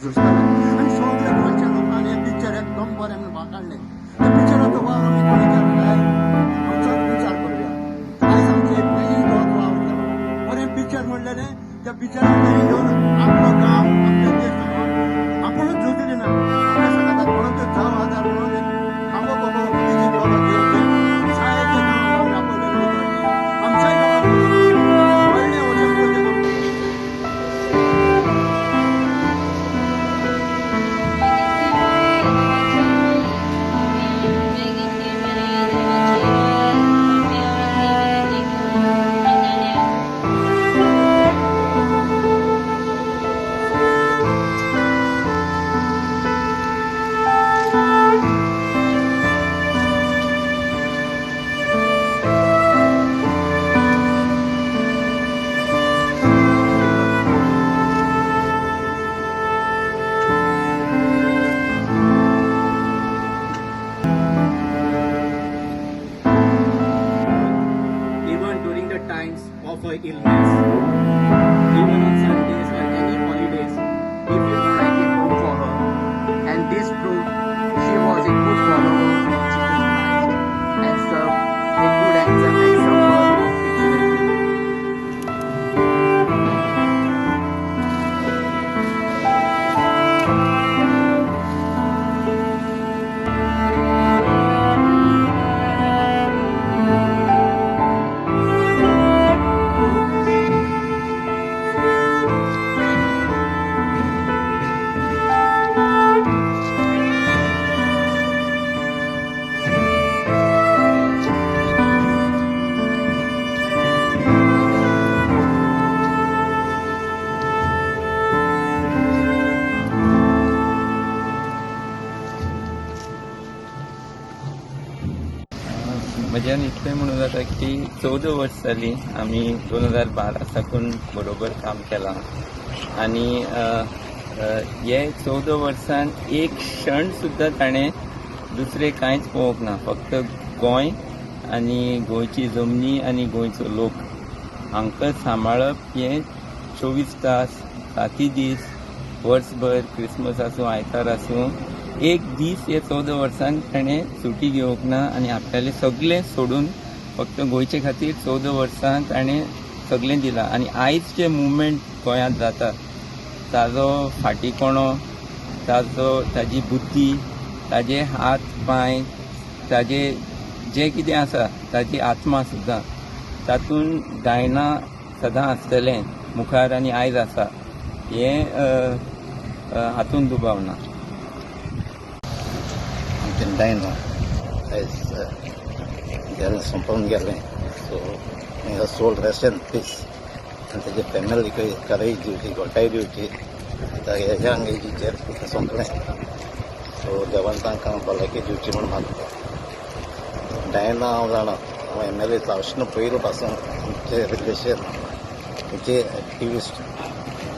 आणि सगळे गोंयच्या लोकांनी हे पिक्चर एकदम बरें म्हणून काडलें. त्या पिक्चराचो वावर आमी कोणी केला काय आमचोच विचार करूया. आयज आमचे एक मेळी तोच वावर केलो. बरें पिक्चर म्हणलें न्ही, त्या पिक्चरान मेळी घेवन आपलो गांव आपले देश आपुणूच झुजले ना. आपल्या सांगात कोणाचो 10,000 म्हणून खांबो बाबा तिची बाबा घेवन जायते गांव आपले आमच्याय गांवांत व्हडले वचन project even during the times of her illness, even on Sundays or any holidays, if you write it home for her. And this proved she was a good follower of Jesus Christ and served a good example of purity. म्हज्यान इतलें म्हणूं जाता की 14 वर्स जालीं आमी 2012 साकून बरोबर काम केलां आनी हे 14 वर्सान एक क्षण सुद्दां ताणें दुसरें कांयच पळोवंक ना. फक्त गोंय आनी गोंयची जमनी आनी गोंयचो लोक हांकां सांबाळप हें 24 तास 7 दीस वर्सभर क्रिसमस आसूं आयतार आसूं एक दीस हे 14 वर्सान ताणें सुटी घेवंक ना आनी आपल्यालें सगळें सोडून फक्त गोंयचे खातीर 14 वर्सां ताणें सगळें दिलां. आनी आयज जे मुवमेंट गोंयांत जाता ताजो फाटीकणो, ताजी बुद्धी, ताजे हात पांय, ताजे जें कितें आसा ताजी आत्मा सुद्दां तातूंत गायना सदां आसतलें मुखार आनी आयज आसा हें हातूंत दुबाव ना. आमचें डायना आयज गेलें संपोवन गेलें. So may her soul rest in peace आनी तेजे फॅमिलीक करेज दिवची घोटाय दिवची. आतां हे यंग एजीचेर तें सोंपलें. सो देवान तांकां भलायकी दिवची म्हूण मागता. डायना हांव जाणा हांव MLA जावचें पयलीं पासून आमचे रिलेशन आमचे एक्टिविस्ट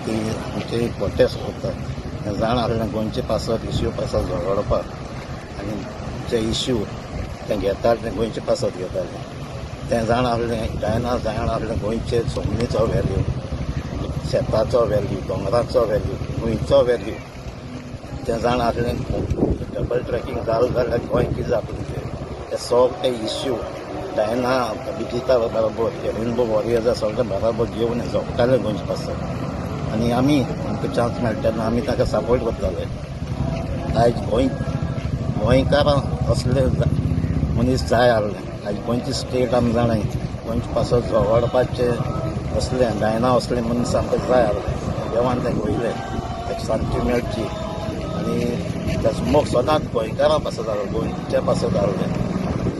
ती आमचे प्रोटेस्ट करता. हें जाण आहलें गोंयचे पासत इश्यू पासत झगडपाक आनी जे इश्यू ते घेताले ते गोंयचे पासत घेताले. तें जाण आहलें डायना जाण आहलें गोंयचे जमनीचो व्हॅल्यू, शेताचो व्हॅल्यू, दोंगराचो व्हॅल्यू, न्हंयचो व्हॅल्यू तें जाण आहलें. डबल ट्रॅकिंग जालें जाल्यार गोंय कितें जातलें ते सगळे इश्यू डायना अभिजिता बरोबर ते रेनबो वॉरियर्स सगळें बरोबर घेवन झोपताले गोंयचे पासत आनी आमी आमकां चान्स मेळटा तेन्ना आमी ताका सपोर्ट करताले. आयज गोंयकारां असले मनीस जाय आहले. आयज गोंयची स्टेट आमी जाणाय गोंयचे पासत झगडपाचें असलें डायना असलें मनीस आमकां जाय आहले. देवान तें वयलें ताका शांती मेळची आनी ताचो मोग सदांच गोंयकारां पासत आहलो गोंयच्या पासत आहलें.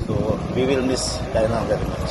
So we will miss Diana very much.